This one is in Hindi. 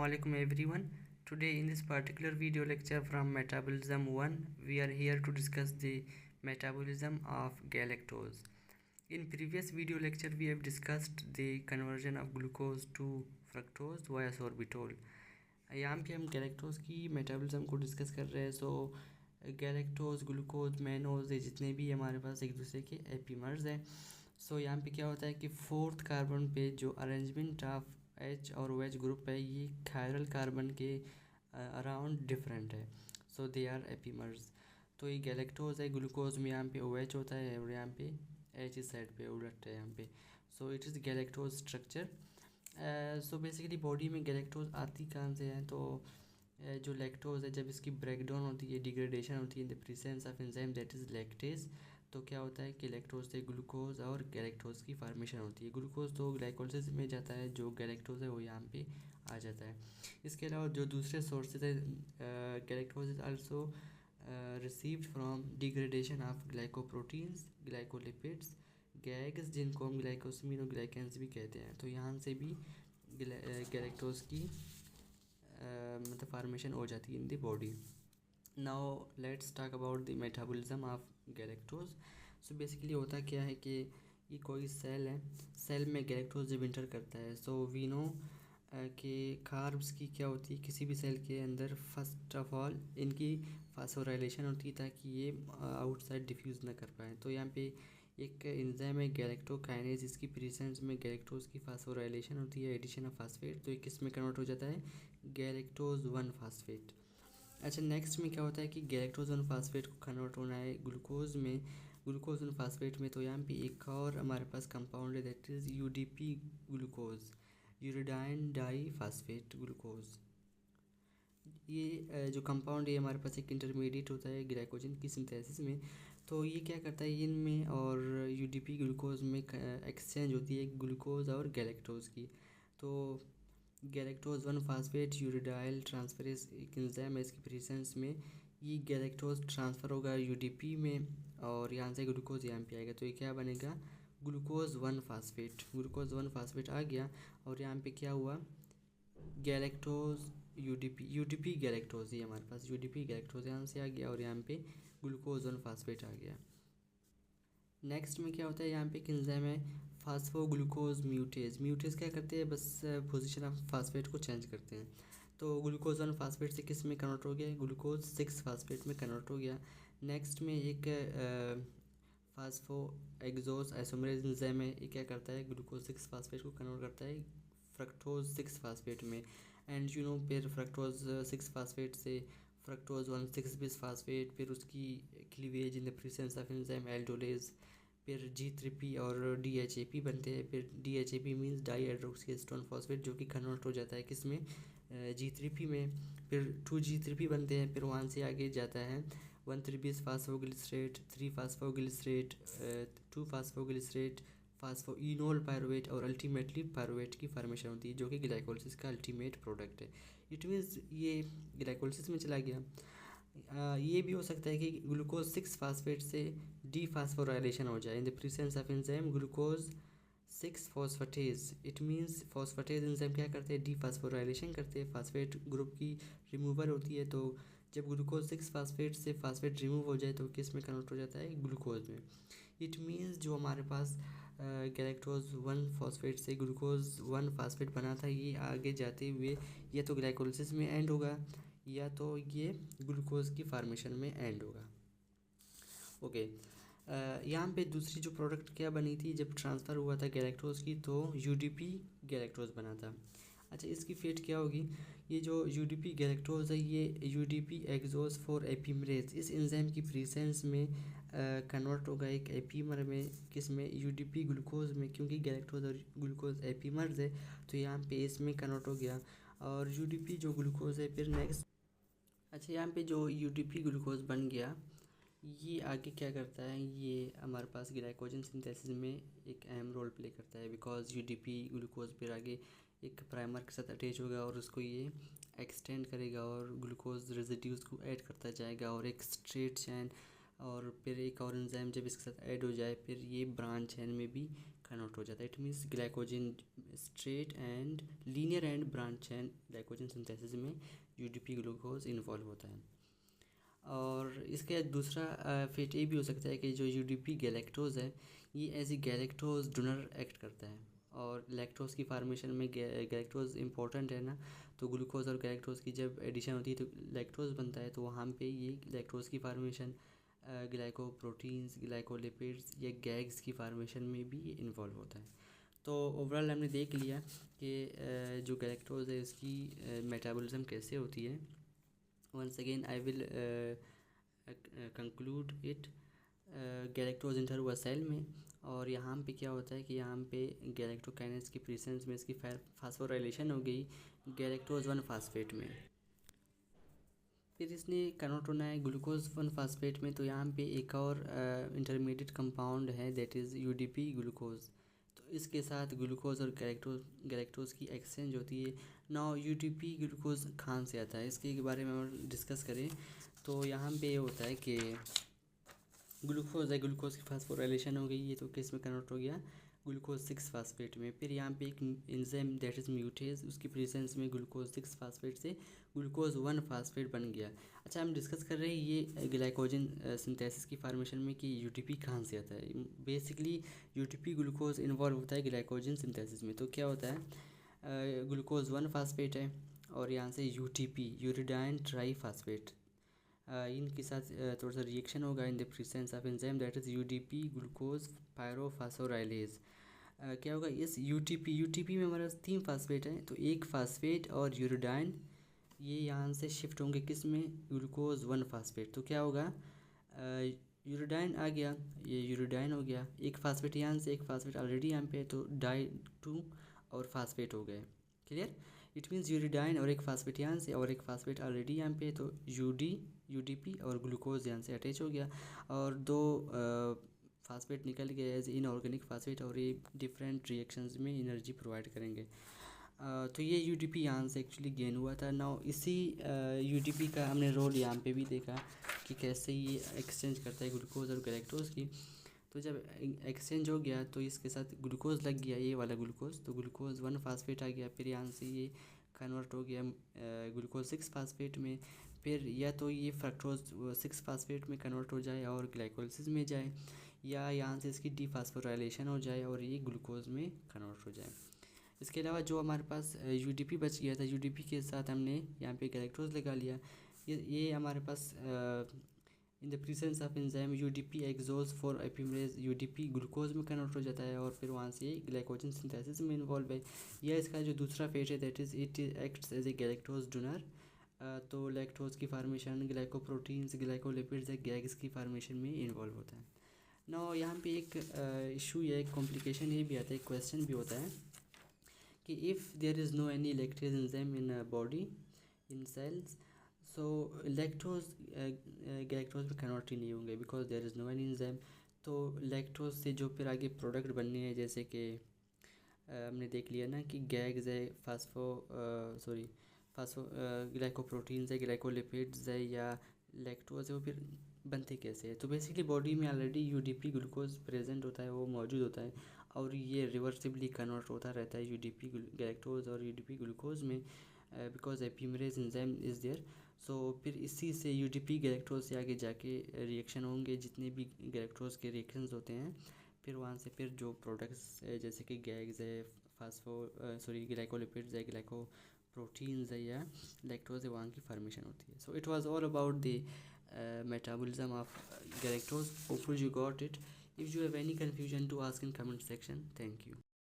Assalamualaikum everyone. Today in this particular video lecture from Metabolism 1, we are here to discuss the metabolism of galactose. In previous video lecture we have discussed the conversion of glucose to fructose via sorbitol. यहाँ पे हम गैलेक्टोज की मेटाबॉलिज्म को डिस्कस कर रहे हैं. सो गैलेक्टोज, ग्लूकोज, मैनोज ये जितने भी हमारे पास एक दूसरे के एपीमर्स हैं. सो यहाँ पे क्या होता है कि फोर्थ कार्बन पे जो अरेंजमेंट ऑफ एच और ओ एच ग्रुप है ये कायरल कार्बन के अराउंड डिफरेंट है. सो दे आर एपीमर्स. तो ये गैलेक्टोज है, ग्लूकोज में यहाँ पे ओ एच होता है और यहाँ पे एच इस साइड पे उलट है यहाँ पे. So it is galactose structure. So basically body में गैलेक्टोज आती कहाँ से है, तो जो लैक्टोज है जब इसकी ब्रेकडाउन होती है, डिग्रेडेशन होती है इन the presence of enzyme that is lactase, तो क्या होता है कि लैक्टोज से ग्लूकोज और गैलेक्टोज की फार्मेशन होती है. ग्लूकोज तो ग्लाइकोलिसिस में जाता है, जो गैलेक्टोज है वो यहाँ पे आ जाता है. इसके अलावा जो दूसरे सोर्सेज है, galactose is also received from degradation of glycoproteins, glycolipids, gags जिनको हम ग्लाइकोसमीन और ग्लाइकेंस भी कहते हैं. तो यहाँ से भी गैलेक्टोज की मतलब फार्मेशन हो जाती है in the body. Now let's talk about the metabolism of galactose. So basically होता क्या है कि ये कोई सेल है, सेल में गैलेक्टोज जब इंटर करता है, सो वी नो कि कार्ब्स की क्या होती है किसी भी सेल के अंदर, फर्स्ट ऑफ ऑल इनकी फास्फोराइलेशन होती है ताकि ये आउटसाइड डिफ्यूज़ ना कर पाए. तो यहाँ पे एक एंजाइम है गैलेक्टोकाइनेज, इसकी प्रेजेंस में गैलेक्टोज की फास्फोराइलेशन होती है, एडिशन ऑफ फास्फेट, तो ये किस में कन्वर्ट हो जाता है, गैलेक्टोज 1 फास्फेट. अच्छा, नेक्स्ट में क्या होता है कि गैलेक्टोज 1 फास्फेट को कन्वर्ट होना है ग्लूकोज में, ग्लूकोज 1 फास्फेट में. तो यहाँ पे एक और हमारे पास कंपाउंड है that is UDP glucose, uridine diphosphate glucose. ये जो कंपाउंड है हमारे पास एक इंटरमीडिएट होता है ग्लाइकोजन की सिंथेसिस में. तो ये क्या करता है, इनमें और यूडीपी ग्लूकोज में एक्सचेंज होती है ग्लूकोज और गैलेक्टोज की. तो गैलेक्टोज 1 फास्फेट यूरिडाइल ट्रांसफरेज एक एंजाइम है, इसकी प्रेजेंस में ये गैलेक्टोज ट्रांसफ़र होगा यूडीपी में और यहाँ से ग्लूकोज यहाँ पे आएगा. तो ये क्या बनेगा, ग्लूकोज 1 फास्फेट. ग्लूकोज 1 फास्फेट आ गया और यहाँ पे क्या हुआ, गैलेक्टोज यूडीपी गैलेक्टोज, ये हमारे पास यूडीपी गैलेक्टोज यहाँ से आ गया और यहाँ पे ग्लूकोज 1 फास्फेट आ गया. नेक्स्ट में क्या होता है, यहाँ पे एक एंजाइम है फास्फोग्लूकोज म्यूटेज. म्यूटेज क्या करते हैं, बस पोजीशन ऑफ फास्फेट को चेंज करते हैं. तो ग्लूकोज 1 फास्फेट से किस में कन्वर्ट हो गया, ग्लूकोज 6 फास्फेट में कन्वर्ट हो गया. नेक्स्ट में एक फास्फो एक्सोस आइसोमरेज एंजाइम है, ये क्या करता है, ग्लूकोज 6 फास्फेट को कन्वर्ट करता है फ्रक्टोज 6 फास्फेट में. एंड यू नो फिर फ्रक्टोज 6 फास्फेट से फ्रक्टोज 1,6 बिस फास्फेट, फिर उसकी cleavage in the presence of enzyme aldolase, फिर G3P और DHAP बनते हैं. फिर DHAP मीन्स डाई हाइड्रोक्सीस्टोन फॉस्फेट, जो कि कन्वर्ट हो जाता है किस में, G3P में. फिर 2G3P बनते हैं, फिर वहाँ से आगे जाता है 1,3 बिस phosphoglycerate, 3 phosphoglycerate, 2 phosphoglycerate, phosphoenol pyruvate और अल्टीमेटली पायरुवेट की फार्मेशन होती है, जो कि ग्लाइकोलिसिस का अल्टीमेट प्रोडक्ट है. इट मीन्स ये ग्लाइकोलिसिस में चला गया. ये भी हो सकता है कि ग्लूकोज 6 फास्फेट से डी फास्फोराइलेशन हो जाए इन the presence of enzyme glucose 6 phosphatase. It means phosphatase enzyme क्या करते हैं, डी फास्फोराइलेशन करते हैं, फास्फेट ग्रुप की रिमूवल होती है. तो जब ग्लूकोज 6 फास्फेट से फास्फेट रिमूव हो जाए तो किस में कन्वर्ट हो जाता है, ग्लूकोज में. इट मीन्स जो हमारे पास गैलेक्टोज 1 फॉस्फेट से ग्लूकोज 1 फास्फेट बना था, ये आगे जाते हुए या तो ग्लाइकोलिसिस में एंड होगा या तो ये ग्लूकोज की फार्मेशन में एंड होगा. ओके, यहाँ पे दूसरी जो प्रोडक्ट क्या बनी थी जब ट्रांसफ़र हुआ था गैलेक्टोज की, तो यूडीपी गैलेक्टोज बना था. अच्छा, इसकी फेट क्या होगी, ये जो यूडीपी गैलेक्टोज है ये यूडीपी एक्सोस फॉर एपीमरेज, इस एंजाइम की प्रेजेंस में कन्वर्ट होगा एक एपीमर में, किस में, यूडीपी ग्लूकोज में. क्योंकि गैलेक्टोज और ग्लूकोज एपीमर्स है तो यहाँ पे इसमें कन्वर्ट हो गया और यूडीपी जो ग्लूकोज है. फिर नेक्स्ट, अच्छा, यहाँ पे जो यूडीपी ग्लूकोज बन गया ये आगे क्या करता है, ये हमारे पास ग्लाइकोजन सिंथेसिस में एक अहम रोल प्ले करता है. बिकॉज यूडीपी ग्लूकोज फिर आगे एक प्राइमर के साथ अटैच होगा और उसको ये एक्सटेंड करेगा और ग्लूकोज रेजिड्यूज को ऐड करता जाएगा और एक स्ट्रेट चैन और फिर एक और एंजाइम जब इसके साथ ऐड हो जाए फिर ये ब्रांच चेन में भी कन्वर्ट हो जाता है। It means glycogen straight and linear and branch chain glycogen synthesis में यूडीपी ग्लूकोज इन्वॉल्व होता है। और इसका दूसरा फेट ये भी हो सकता है कि जो यूडीपी गैलेक्टोज है ये as a galactose donor act करता है, और लैक्टोज की फार्मेशन में गैलेक्टोज इंपॉर्टेंट है ना, तो ग्लूकोज और गैलेक्टोज की जब एडिशन होती है तो लैक्टोज बनता है, तो वहाँ पे ये लैक्टोज की फार्मेशन ग्लाइकोप्रोटीन्स, ग्लाइकोलिपिड्स या गैग्स की फार्मेशन में भी इन्वॉल्व होता है। तो ओवरऑल हमने देख लिया कि जो गैलेक्टोज है इसकी मेटाबॉलिज्म कैसे होती है। once again I will conclude it। Galactose inter हुआ सेल में, और यहाँ पे क्या होता है कि यहाँ पे गैलेक्टोकाइनेज की प्रेजेंस में इसकी फास्फोराइलेशन हो गई गैलेक्टोज 1 फास्फेट में, फिर इसने कन्वर्ट होना है ग्लूकोज 1 फास्फेट में। तो यहाँ पे एक और इंटरमीडिएट कंपाउंड है दैट इज़ यूडीपी ग्लूकोज, तो इसके साथ ग्लूकोज और गैलेक्टोज की एक्सचेंज होती है। नाउ यूडीपी ग्लूकोज कहाँ से आता है इसके बारे में हम डिस्कस करें तो यहाँ पे ये होता है कि ग्लूकोज है, ग्लूकोज की फास्फोराइलेशन हो गई, ये तो किस में कन्वर्ट हो गया ग्लूकोज 6 फास्फेट में। फिर यहाँ पे एक एंजाइम दैट इज़ म्यूटेज, उसकी प्रेजेंस में ग्लूकोज 6 फास्फेट से ग्लूकोज 1 फास्फेट बन गया। अच्छा, हम डिस्कस कर रहे हैं ये ग्लाइकोजन सिंथेसिस की फार्मेशन में कि यूटीपी कहाँ से आता है। बेसिकली यूटीपी ग्लूकोज इन्वॉल्व होता है ग्लाइकोजन सिंथेसिस में। तो क्या होता है ग्लूकोज 1 फास्फेट है और यहाँ से यूटीपी यूरिडाइन ट्राई फास्फेट इनके साथ थोड़ा सा रिएक्शन होगा in the presence of enzyme that is UDP glucose pyrophosphorylase. क्या होगा इस यूटीपी में हमारे पास 3 फास्फेट हैं, तो एक फास्फेट और यूरिडाइन ये यहाँ से शिफ्ट होंगे किस में ग्लूकोज 1 फास्फेट। तो क्या होगा यूरिडाइन आ गया, ये यूरिडाइन हो गया, एक फास्फेट यहाँ से, एक फास्फेट ऑलरेडी यहाँ पे है तो डाई 2 और फास्फेट हो गए। क्लियर, इट मीन्स यूरिडाइन और एक फास्फेट यहाँ से और एक फास्फेट ऑलरेडी यहाँ पे, तो यूडीपी और ग्लूकोज यहाँ से अटैच हो गया और 2 फास्फेट निकल गए एज इनऑर्गेनिक फास्फेट, और ये डिफरेंट रिएक्शंस में एनर्जी प्रोवाइड करेंगे। तो ये यूडीपी यहाँ से एक्चुअली गेन हुआ था। नाउ इसी यूडीपी का हमने रोल यहाँ पे भी देखा कि कैसे ये एक्सचेंज करता है ग्लूकोज और गैलेक्टोज की। तो जब एक्सचेंज हो गया तो इसके साथ ग्लूकोज लग गया, ये वाला ग्लूकोज, तो ग्लूकोज 1 फास्फेट आ गया, फिर यहाँ से ये कन्वर्ट हो गया ग्लूकोज 6 फास्फेट में, फिर या तो ये फ्रक्टोज 6 फास्फेट में कन्वर्ट हो जाए और ग्लाइकोलिसिस में जाए, या यहाँ से इसकी डीफास्फोराइलेशन हो जाए और ये ग्लूकोज में कन्वर्ट हो जाए। इसके अलावा जो हमारे पास यूडीपी बच गया था, यूडीपी के साथ हमने यहाँ पे गैलेक्टोज लगा लिया, ये हमारे पास in the presence of enzyme UDP hexose four epimerase UDP glucose में कन्वर्ट हो जाता है और फिर वहाँ से ग्लाइकोजन सिंथेसिस में इन्वॉल्व है। यह इसका जो दूसरा फेज है that is it acts as a galactose donor. तो लैक्टोज की फार्मेशन, ग्लाइकोप्रोटीन्स, ग्लाइकोलिपिड्स या गैग्स की फार्मेशन में इन्वॉल्व होता है। ना यहाँ पे एक इशू या एक कॉम्प्लिकेशन ये भी आता है, एक क्वेश्चन भी होता है कि if there is no any lactase enzyme in body in cells, so lactose galactose में कन्वर्ट ही नहीं होंगे because there is no any enzyme. तो लैक्टोज से जो फिर आगे प्रोडक्ट बनने हैं, जैसे कि हमने देख लिया ना कि गैग्स है, फास्फो ग्लाइकोप्रोटीन्स है, ग्लाइकोलिपिड्स है या लैक्टोज है, वो फिर बनते कैसे हैं। तो बेसिकली बॉडी में ऑलरेडी यूडीपी ग्लूकोज प्रेजेंट होता है, वो मौजूद होता है और ये रिवर्सिबली कन्वर्ट होता रहता है यूडीपी गैलेक्टोज और यूडीपी ग्लूकोज में बिकॉज एपिमरेज एंजाइम इज़ देयर। सो फिर इसी से यूडीपी गैलेक्टोज से आगे जाके रिएक्शन होंगे, जितने भी गैलेक्टोज के रिएक्शंस होते हैं, फिर वहाँ से फिर जो प्रोडक्ट्स है जैसे कि गैग्स है, ग्लाइकोलिपिड्स है, ग्लाइको प्रोटीन्स है या लैक्टोज है, वहाँ की फार्मेशन होती है। So it was all about the metabolism of galactose. Hopefully you got it. If you have any confusion to ask in comment section. Thank you.